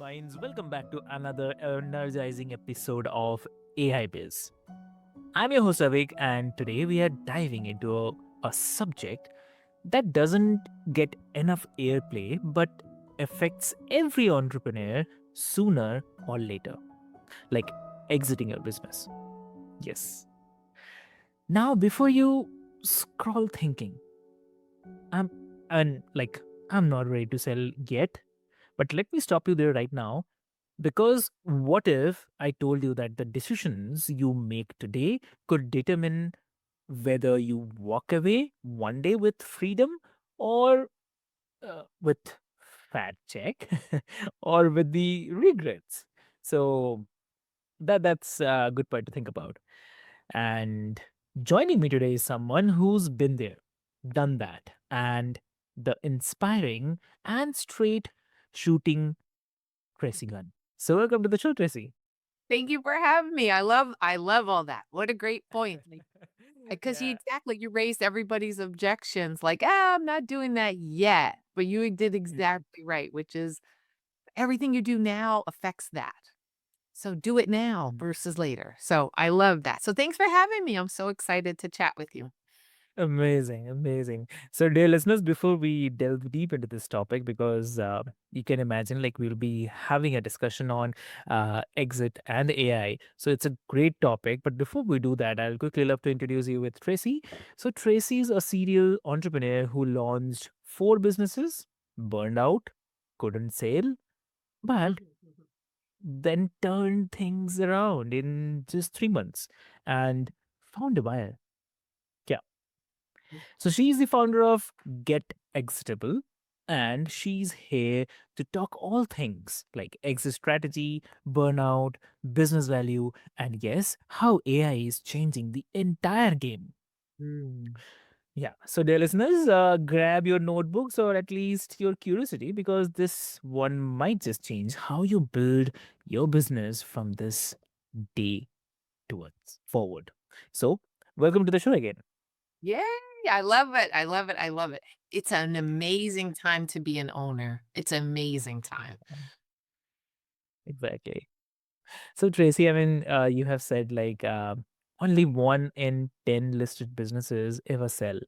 minds. Welcome back to another energizing episode of AIBiz. I'm your host Avik, and today we are diving into a subject that doesn't get enough airplay but affects every entrepreneur sooner or later, like exiting your business. Yes. Now, before you scroll thinking, I'm and like I'm not ready to sell yet, but let me stop you there right now. Because what if I told you that the decisions you make today could determine whether you walk away one day with freedom or with fat check or with the regrets? So that's a good point to think about. And joining me today is someone who's been there, done that, and the inspiring and straight shooting Tracy Gunn. So welcome to the show, Tracy. Thank you for having me. I love all that. What a great point. Because you Yeah. exactly you raised everybody's objections like, "Ah, I'm not doing that yet." But you did exactly right, which is everything you do now affects that. So do it now Mm. versus later. So I love that. So thanks for having me. I'm so excited to chat with you. Amazing, amazing. So, dear listeners, before we delve deep into this topic, because you can imagine, like, we'll be having a discussion on exit and AI. So, it's a great topic. But before we do that, I'll quickly love to introduce you with Tracy. So, Tracy is a serial entrepreneur who launched 4 businesses, burned out, couldn't sell, but then turned things around in just 3 months and found a buyer. Yeah. So she's the founder of Get Exitable, and she's here to talk all things like exit strategy, burnout, business value, and yes, how AI is changing the entire game. Mm. Yeah. So, dear listeners, grab your notebooks or at least your curiosity because this one might just change how you build your business from this day towards forward. So, welcome to the show again. Yay! I love it. I love it. I love it. It's an amazing time to be an owner. It's an amazing time. Exactly. So Tracy, I mean, you have said like only 1 in 10 listed businesses ever sell,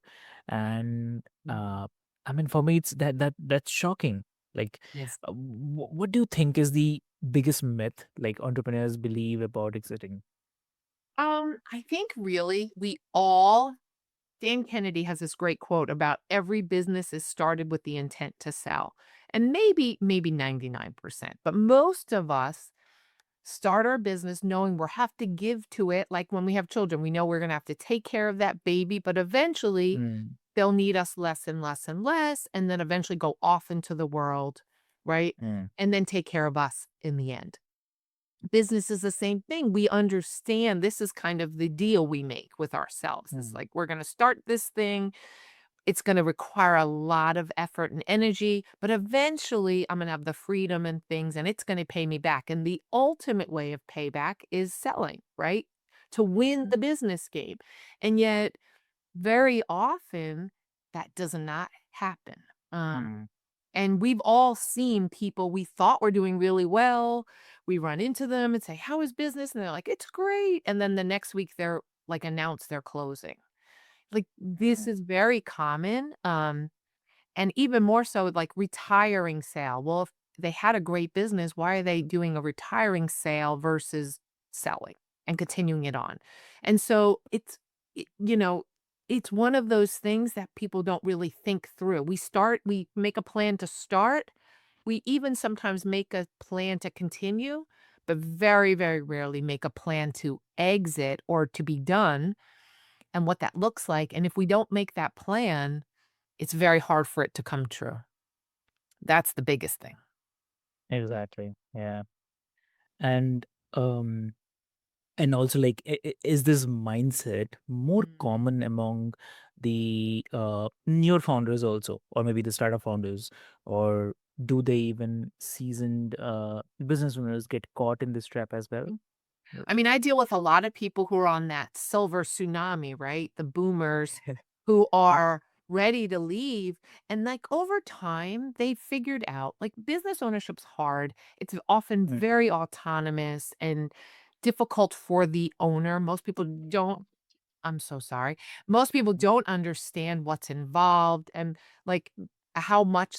and I mean, for me, it's that's shocking. Like, Yes. what do you think is the biggest myth like entrepreneurs believe about exiting? I think really we all Dan Kennedy has this great quote about every business is started with the intent to sell. And maybe 99%, but most of us start our business knowing we'll have to give to it. Like when we have children, we know we're going to have to take care of that baby, but eventually Mm, they'll need us less and less and less, and then eventually go off into the world, right? mm, And then take care of us in the end. Business is the same thing. We understand this is kind of the deal we make with ourselves. It's mm, like we're going to start this thing. It's going to require a lot of effort and energy, but eventually I'm going to have the freedom and things and it's going to pay me back. And the ultimate way of payback is selling, right? To win the business game. And yet, very often, that does not happen. mm, And we've all seen people we thought were doing really well. We run into them and say, "How is business?" And they're like, "It's great." And then the next week they're like announce they're closing. Like this mm, is very common. And even more so like retiring sale. Well, if they had a great business, why are they doing a retiring sale versus selling and continuing it on? And so you know, it's one of those things that people don't really think through. We make a plan to start. We even sometimes make a plan to continue, but very, very rarely make a plan to exit or to be done and what that looks like. And if we don't make that plan, it's very hard for it to come true. That's the biggest thing. exactly. Yeah. And um and also like is this mindset more Mm. common among the newer founders also, or maybe the startup founders, or do they even seasoned business owners get caught in this trap as well? I mean, I deal with a lot of people who are on that silver tsunami, right? The boomers who are ready to leave. And like over time, they figured out like business ownership's hard. It's often Mm, very autonomous and difficult for the owner. Most people don't, I'm so sorry. Most people don't understand what's involved and like how much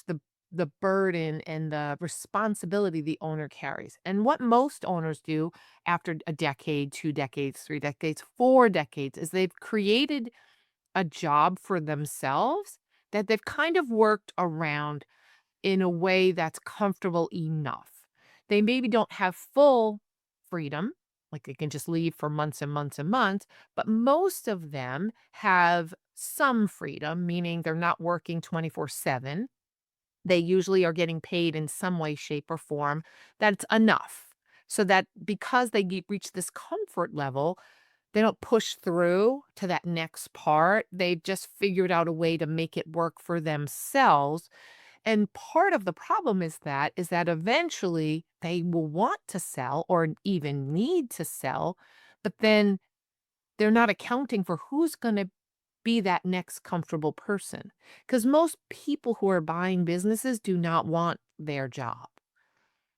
the burden and the responsibility the owner carries. And what most owners do after a decade, 2 decades, 3 decades, 4 decades is they've created a job for themselves that they've kind of worked around in a way that's comfortable enough. They maybe don't have full freedom, like they can just leave for months and months and months, but most of them have some freedom, meaning they're not working 24/7. They usually are getting paid in some way, shape, or form that's enough. So that because they reach this comfort level, they don't push through to that next part. They've just figured out a way to make it work for themselves, and part of the problem is that eventually they will want to sell or even need to sell, but then they're not accounting for who's gonna be that next comfortable person. Because most people who are buying businesses do not want their job.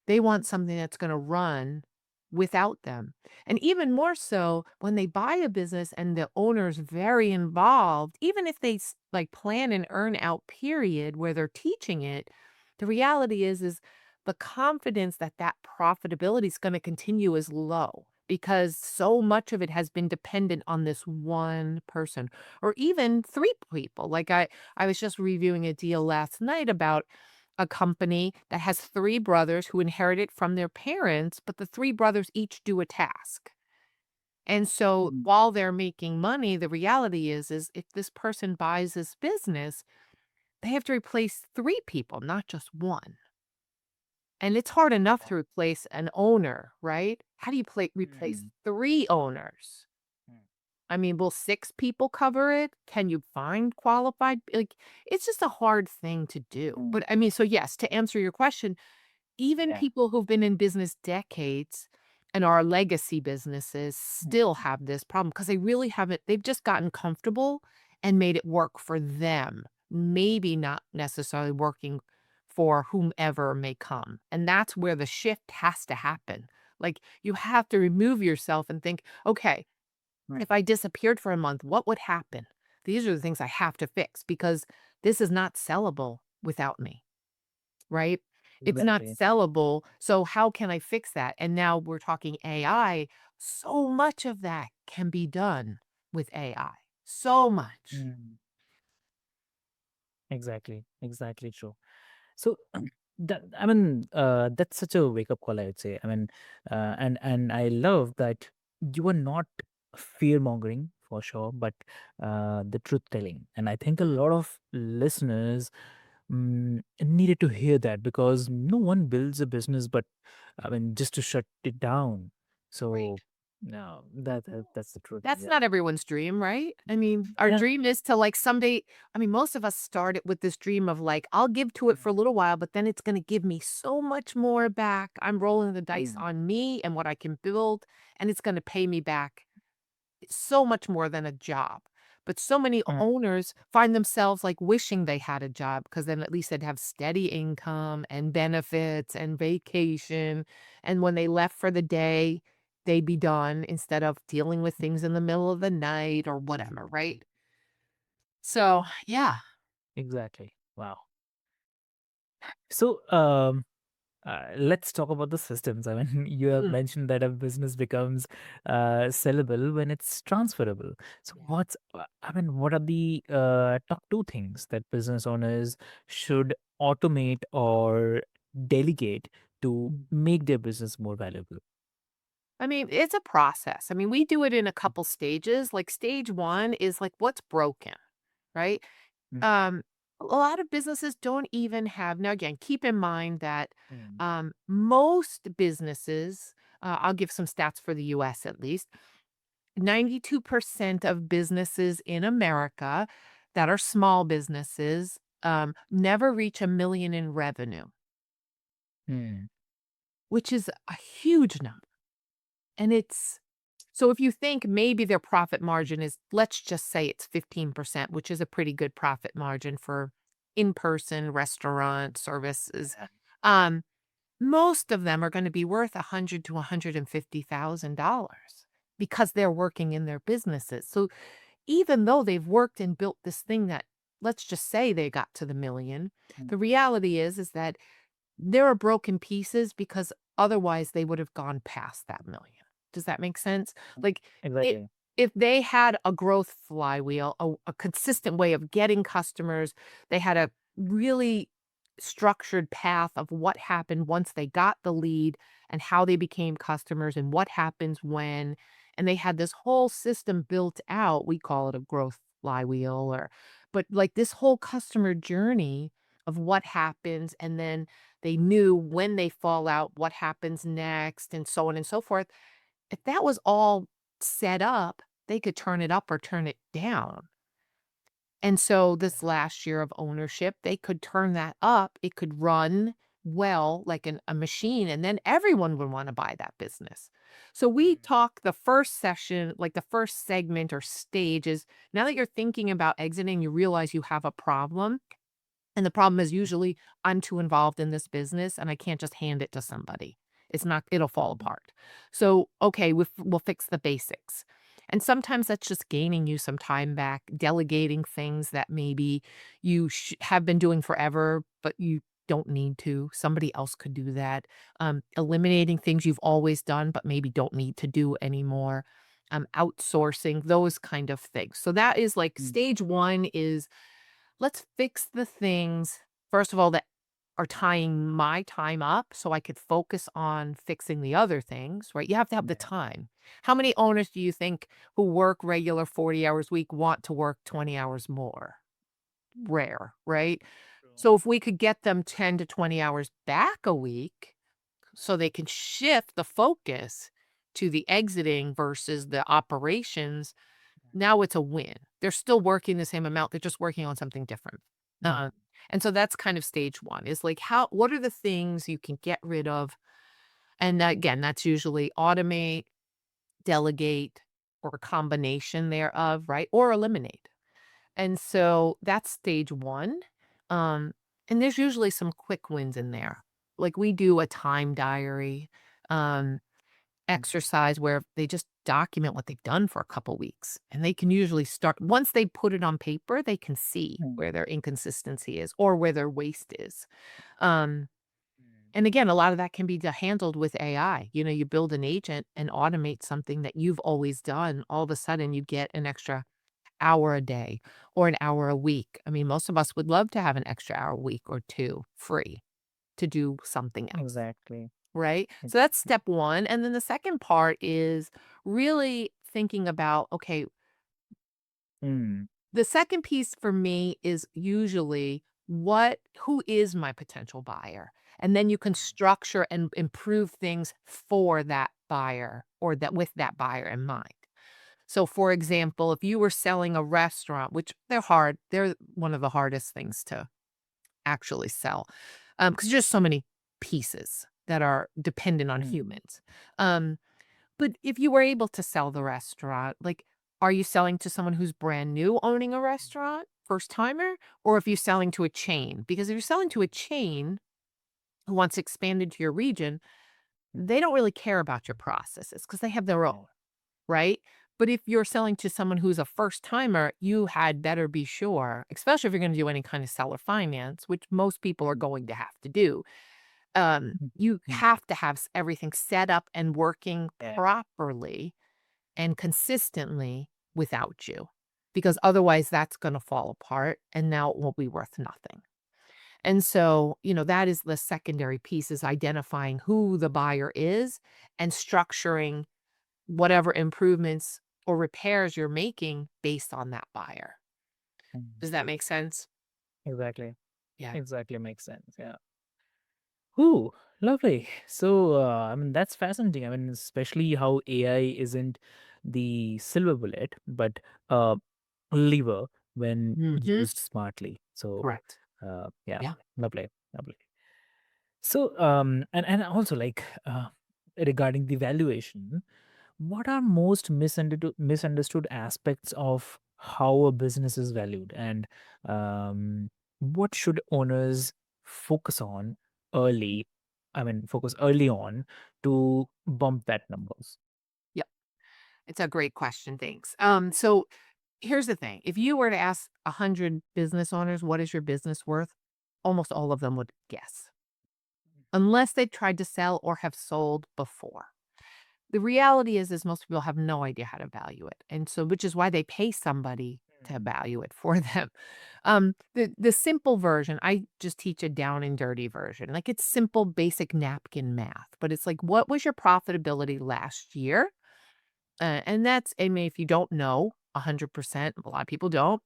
They want something that's gonna run without them. And even more so, when they buy a business and the owner's very involved, even if they like plan an earn out period where they're teaching it, the reality is the confidence that that profitability is gonna continue is low because so much of it has been dependent on this one person or even 3 people. Like I was just reviewing a deal last night about a company that has 3 brothers who inherit it from their parents, but the 3 brothers each do a task. And so mm, while they're making money, the reality is if this person buys this business, they have to replace 3 people, not just 1. And it's hard enough to replace an owner, right? How do you replace mm, 3 owners? mm, I mean, will 6 people cover it? Can you find qualified? Like, it's just a hard thing to do. mm. But I mean, so yes, to answer your question, even Yeah. people who've been in business decades and are legacy businesses Mm, still have this problem because they really haven't, they've just gotten comfortable and made it work for them, maybe not necessarily working for whomever may come. And that's where the shift has to happen. Like you have to remove yourself and think, okay, mm. if I disappeared for a month, what would happen? These are the things I have to fix because this is not sellable without me, right? It's not Exactly. sellable. So how can I fix that? And now we're talking AI. So much of that can be done with AI. So much. Mm. Exactly. Exactly true. So that I mean, that's such a wake up call, I would say. I mean, and I love that you are not fear mongering for sure, but the truth telling. And I think a lot of listeners needed to hear that because no one builds a business, but I mean, just to shut it down. Right. So no, that's the truth. That's Yeah. not everyone's dream, right? I mean, our Yeah. dream is to like someday, I mean, most of us started with this dream of like, I'll give to it for a little while, but then it's going to give me so much more back. I'm rolling the dice Mm, on me and what I can build, and it's going to pay me back so much more than a job. But so many mm, owners find themselves like wishing they had a job because then at least they'd have steady income and benefits and vacation. And when they left for the day, they'd be done instead of dealing with things in the middle of the night or whatever, right? So, yeah. exactly. Wow. So let's talk about the systems. I mean, you have Mm, mentioned that a business becomes sellable when it's transferable. So, yeah. I mean, what are the top 2 things that business owners should automate or delegate to Mm. make their business more valuable? I mean, it's a process. I mean, we do it in a couple stages. Like stage one is like what's broken, right? Mm, Um, a lot of businesses don't even have now again, keep in mind that, mm, most businesses, I'll give some stats for the US at least, 92% of businesses in America that are small businesses, never reach 1,000,000 in revenue, mm, which is a huge number, and it's So if you think maybe their profit margin is, let's just say it's 15%, which is a pretty good profit margin for in-person restaurant services. Yeah. Um, Most of them are going to be worth 100 to $150,000 because they're working in their businesses. So even though they've worked and built this thing that, let's just say they got to the million, Mm. the reality is that there are broken pieces because otherwise they would have gone past that million. Does that make sense? Like it Exactly. if they had a growth flywheel, a consistent way of getting customers, they had a really structured path of what happened once they got the lead and how they became customers and what happens when, and they had this whole system built out. We call it a growth flywheel, or but like this whole customer journey of what happens, and then they knew when they fall out, what happens next, and so on and so forth. If that was all set up, they could turn it up or turn it down. And so this last year of ownership, they could turn that up. It could run well like a machine, and then everyone would want to buy that business. So we Mm. talk the first session, like the first segment or stage is, now that you're thinking about exiting, you realize you have a problem. And the problem is usually I'm too involved in this business and I can't just hand it to somebody. It's not, it'll fall Mm. apart. So, okay, we'll fix the basics. And sometimes that's just gaining you some time back, delegating things that maybe you have been doing forever, but you don't need to. Somebody else could do that. Eliminating things you've always done, but maybe don't need to do anymore. Outsourcing, those kind of things. So that is like Mm. stage one is, let's fix the things, first of all, that are tying my time up so I could focus on fixing the other things, right? You have to have the Yeah. time. How many owners do you think who work regular 40 hours a week want to work 20 hours more? Rare, right? True. So if we could get them 10 to 20 hours back a week so they can shift the focus to the exiting versus the operations, now it's a win. They're still working the same amount, they're just working on something different. Mm. Uh, and so that's kind of stage 1 is like, what are the things you can get rid of? And again, that's usually automate, delegate, or a combination thereof, right? Or eliminate. And so that's stage 1. Um, and there's usually some quick wins in there. Like we do a time diary. Um, Mm. exercise where they just document what they've done for a couple weeks, and they can usually start once they put it on paper, they can see Mm. where their inconsistency is or where their waste is. Um, Mm. and again, a lot of that can be handled with AI. You know, you build an agent and automate something that you've always done. All of a sudden, you get an extra hour a day or an hour a week. I mean, most of us would love to have an extra hour a week or two free to do something else. Exactly. Right? So that's Exactly. step 1, and then the second part is really thinking about, okay, Mm. the second piece for me is usually who is my potential buyer? And then you can structure and improve things for that buyer or that with that buyer in mind. So for example, if you were selling a restaurant, which they're one of the hardest things to actually sell, because there's just so many pieces that are dependent on Mm. humans. Um, but if you were able to sell the restaurant, like, are you selling to someone who's brand new owning a restaurant, first timer, or if you're selling to a chain? Because if you're selling to a chain who wants to expand into your region, Mm. they don't really care about your processes because they have their Yeah. own, right? But if you're selling to someone who's a first timer, you had better be sure, especially if you're going to do any kind of seller finance, which most people are Mm. going to have to do. Mhm. You Mm. have to have everything set up and working Yeah. properly and consistently without you, because otherwise that's going to fall apart and now it won't be worth nothing. And so, that is the secondary piece, is identifying who the buyer is and structuring whatever improvements or repairs you're making based on that buyer. Mm. Does that make sense? Exactly. Yeah. Exactly makes sense. Yeah. Ooh, lovely. So, I mean, that's fascinating. I mean, especially how AI isn't the silver bullet, but a lever when Mhm. used smartly. So, Correct. yeah, Yeah. lovely, lovely. So, and also like regarding the valuation, what are most misunderstood aspects of how a business is valued, and what should owners focus on early? I mean, focus early on to bump that numbers. Yep. It's a great question. Thanks. So here's the thing. If you were to ask 100 business owners, what is your business worth? Almost all of them would guess, unless they've tried to sell or have sold before. The reality is most people have no idea how to value it. And so, which is why they pay somebody to value it for them. The simple version, I just teach a down and dirty version. Like it's simple, basic napkin math, but it's like, what was your profitability last year? And that's, I mean, if you don't know 100%, a lot of people don't.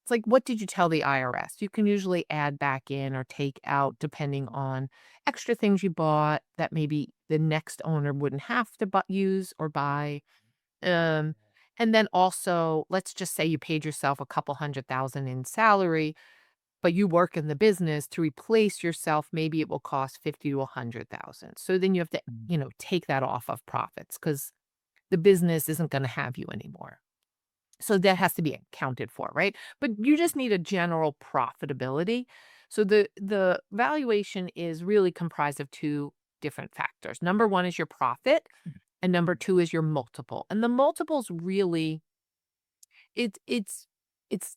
It's like, what did you tell the IRS? You can usually add back in or take out depending on extra things you bought that maybe the next owner wouldn't have to use or buy. Um, and then also, let's just say you paid yourself a couple 100,000 in salary, but you work in the business to replace yourself. Maybe it will cost 50 to 100,000. So then you have to, Mm, take that off of profits because the business isn't going to have you anymore. So that has to be accounted for, right? But you just need a general profitability. So the valuation is really comprised of two different factors. Number one is your profit, and number two is your multiple. And the multiples really it it's it's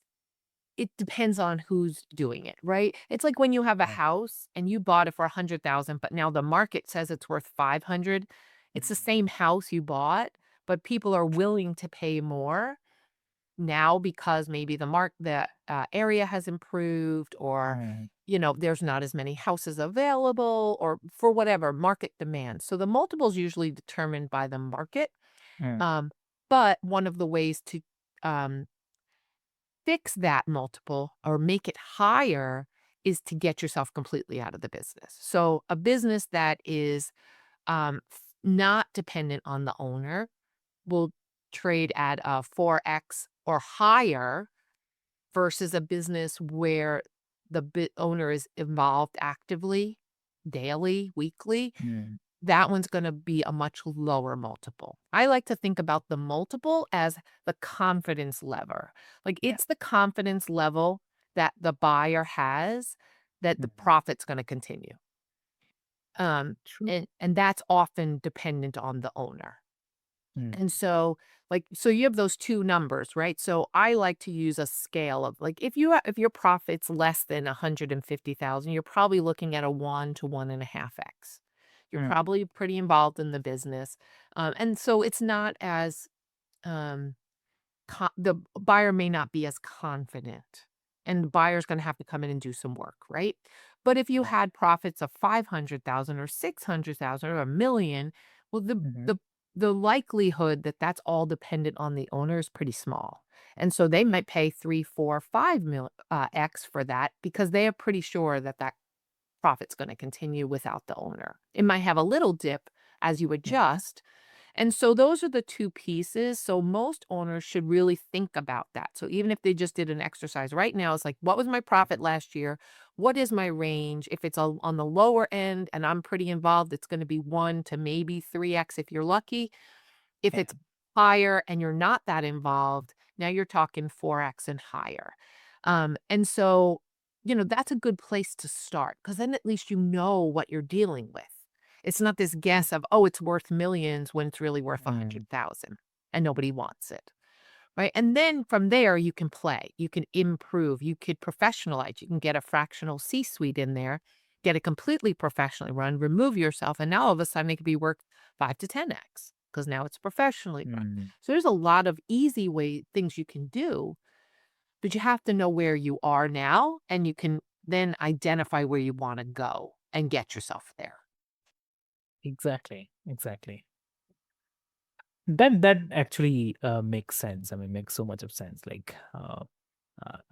it depends on who's doing it, right? It's like when you have a yeah. house and you bought it for 100,000, but now the market says it's worth 500. It's the Mm, same house you bought, but people are willing to pay more now because maybe the area has improved, or mm, there's not as many houses available, or for whatever market demand. So the multiple is usually determined by the market. mm, um, but one of the ways to um, fix that multiple or make it higher is to get yourself completely out of the business. So a business that is not dependent on the owner will trade at a 4x or higher versus a business where the owner is involved actively, daily, weekly. mm, That one's going to be a much lower multiple. I like to think about the multiple as the confidence lever. Like yeah. it's the confidence level that the buyer has that the Mm, profit's going to continue. true. And that's often dependent on the owner. Mm, And so, like, so you have those 2 numbers, right? So I like to use a scale of like, if your profit's less than 150,000, you're probably looking at a 1 to 1.5x. You're mm, probably pretty involved in the business. And so it's not as, um, the buyer may not be as confident, and the buyer's going to have to come in and do some work, right? But if you yeah. had profits of 500,000 or 600,000 or a million, well, Mhm, the likelihood that that's all dependent on the owner is pretty small. And so they might pay 3, 4, 5 X for that because they are pretty sure that that profit's going to continue without the owner. It might have a little dip as you yeah. adjust, and so those are the 2 pieces. So most owners should really think about that. So even if they just did an exercise right now, it's like, what was my profit last year? What is my range? If it's on the lower end and I'm pretty involved, it's going to be 1 to maybe 3x if you're lucky. If Yeah. it's higher and you're not that involved, now you're talking 4x and higher. And so, that's a good place to start because then at least you know what you're dealing with. It's not this guess of, oh, it's worth millions when it's really worth Mm, 100,000 and nobody wants it. Right. And then from there, you can play, you can improve, you could professionalize, you can get a fractional C suite in there, get it completely professionally run, remove yourself. And now all of a sudden it could be worth 5 to 10x because now it's professionally run. mm, So there's a lot of easy things you can do, but you have to know where you are now and you can then identify where you want to go and get yourself there. exactly. Exactly. That actually makes sense. I mean, makes so much of sense. Like,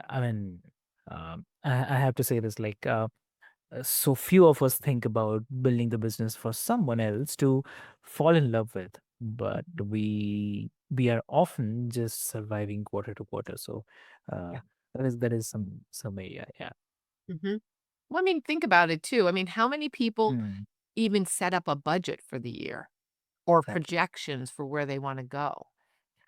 I mean, I have to say this. Like, so few of us think about building the business for someone else to fall in love with, but Mhm. we are often just surviving quarter to quarter. So, uh, Yeah. that is some area. Yeah. Hmm. Well, I mean, think about it too. I mean, how many people Mm, even set up a budget for the year or Exactly. projections for where they wanna go.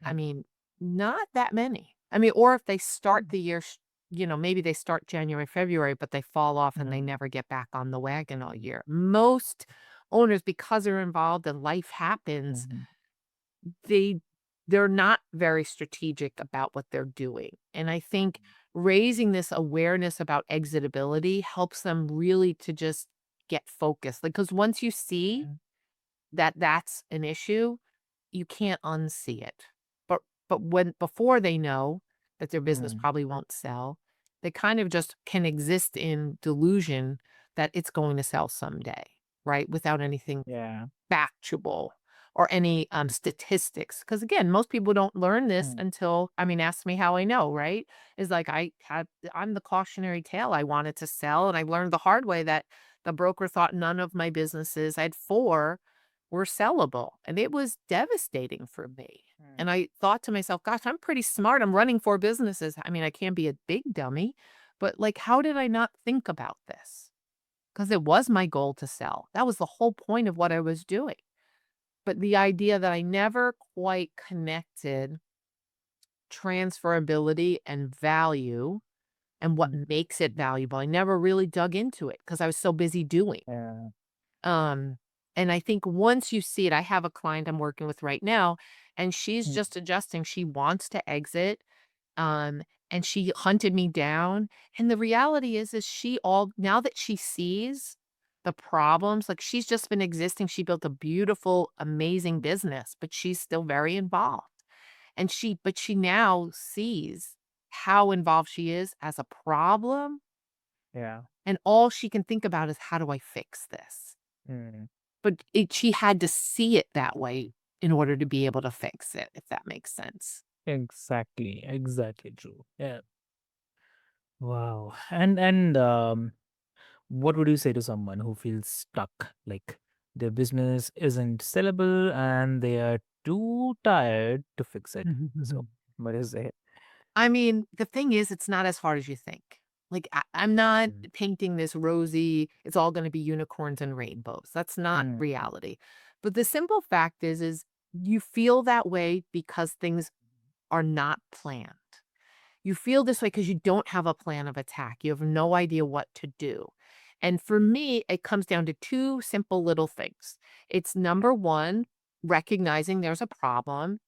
I Mm, mean, not that many. I mean, or if they start mm, the year, maybe they start January, February, but they fall off and they mm, never get back on the wagon all year. Most owners, because they're involved and life happens, mhm, they they're not very strategic about what they're doing. And I think raising this awareness about exitability helps them really to just get focused. Like, because once you see mm, that that's an issue, you can't unsee it. But when before they know that their business mm. probably won't sell, they kind of just can exist in delusion that it's going to sell someday, right? Without anything Yeah. factual or any statistics. Because again, most people don't learn this Mm, until, I mean, ask me how I know, right? Is like I'm the cautionary tale. I wanted to sell, and I learned the hard way that the broker thought none of my businesses, I had four, were sellable. And it was devastating for me. mm, And I thought to myself, gosh, I'm pretty smart. I'm running four businesses. I mean, I can't be a big dummy, but like, how did I not think about this? Because it was my goal to sell. That was the whole point of what I was doing. But the idea that I never quite connected transferability and value and what mm. makes it valuable, I never really dug into it because I was so busy doing. Yeah. Um, and I think once you see it, I have a client I'm working with right now, and she's Mm, just adjusting. She wants to exit. Um, and she hunted me down. And the reality is she all now that she sees the problems, like she's just been existing. She built a beautiful, amazing business, but she's still very involved. And but she now sees how involved she is as a problem. yeah. And all she can think about is how do I fix this? Mm. But she had to see it that way in order to be able to fix it, if that makes sense. Exactly. Exactly true. Yeah. Wow. And what would you say to someone who feels stuck? Like their business isn't sellable and they are too tired to fix it. So what is it? I mean, the thing is, it's not as hard as you think. Like, I'm not Mm, painting this rosy, it's all going to be unicorns and rainbows. That's not mm, reality. But the simple fact is you feel that way because things are not planned. You feel this way because you don't have a plan of attack. You have no idea what to do. And for me, it comes down to two simple little things. It's number one, recognizing there's a problem,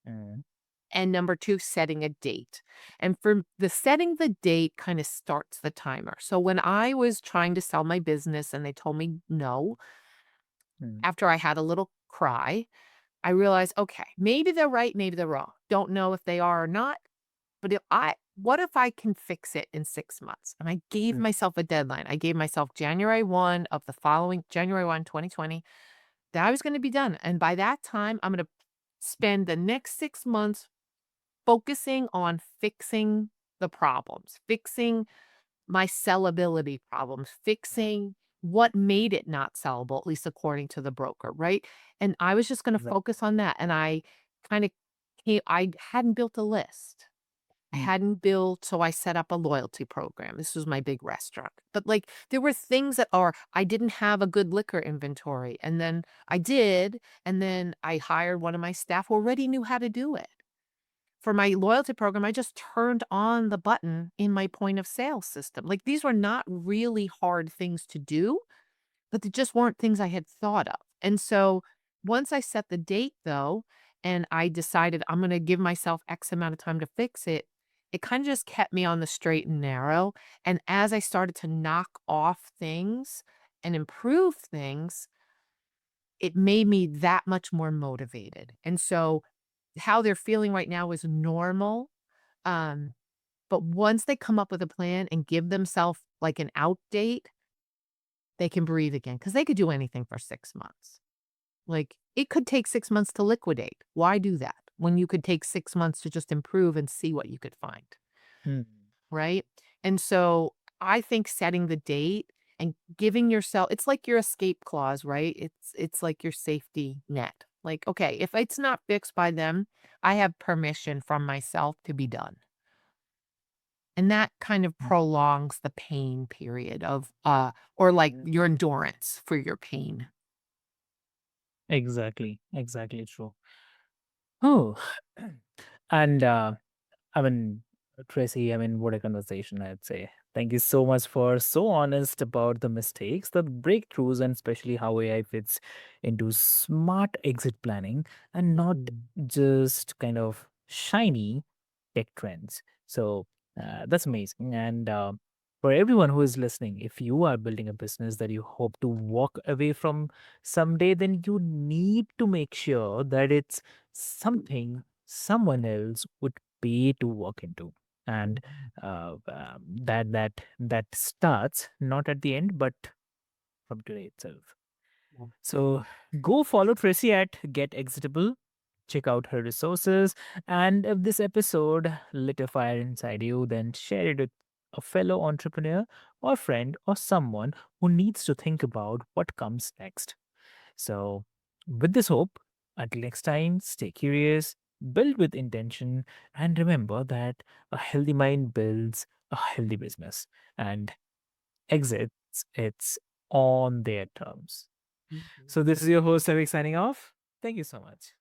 mm, and number two, setting a date. And for the setting the date kind of starts the timer. So when I was trying to sell my business and they told me no, mm, after I had a little cry, I realized, okay, maybe they're right, maybe they're wrong. Don't know if they are or not. But what if I can fix it in 6 months? And I gave mm, myself a deadline. I gave myself January 1 of the following January 1, 2020, that I was going to be done. And by that time, I'm going to spend the next 6 months focusing on fixing the problems, fixing my sellability problems, fixing what made it not sellable, at least according to the broker, right? And I was just going to exact- focus on that. And I kind of I hadn't built a list. I mm, hadn't built, so I set up a loyalty program. This was my big restaurant. But like there were things that are, I didn't have a good liquor inventory. And then I did. And then I hired one of my staff who already knew how to do it. For my loyalty program, I just turned on the button in my point of sale system. Like these were not really hard things to do, but they just weren't things I had thought of. And so once I set the date though, and I decided I'm going to give myself X amount of time to fix it, it kind of just kept me on the straight and narrow. And as I started to knock off things and improve things, it made me that much more motivated. And so how they're feeling right now is normal. Um, but once they come up with a plan and give themselves like an out date, they can breathe again because they could do anything for 6 months. Like, it could take 6 months to liquidate. Why do that when you could take 6 months to just improve and see what you could find, mm, right? And so, I think setting the date and giving yourself it's like your escape clause, right? It's like your safety net. Like, okay, if it's not fixed by them, I have permission from myself to be done. And that kind of mm, prolongs the pain period of, or like mm. your endurance for your pain. Exactly true. Oh, and I mean, Tracy, I mean, what a conversation, I'd say. Thank you so much for so honest about the mistakes, the breakthroughs, and especially how AI fits into smart exit planning and not just kind of shiny tech trends. So that's amazing. And for everyone who is listening, if you are building a business that you hope to walk away from someday, then you need to make sure that it's something someone else would pay to walk into. And that starts not at the end, but from today itself. So go follow Tracy at Get Exitable. Check out her resources. And if this episode lit a fire inside you, then share it with a fellow entrepreneur or friend or someone who needs to think about what comes next. So, with this hope, until next time, stay curious, build with intention, and remember that a healthy mind builds a healthy business and exits it's on their terms. So, this is your host, Avik, signing off. Thank you so much.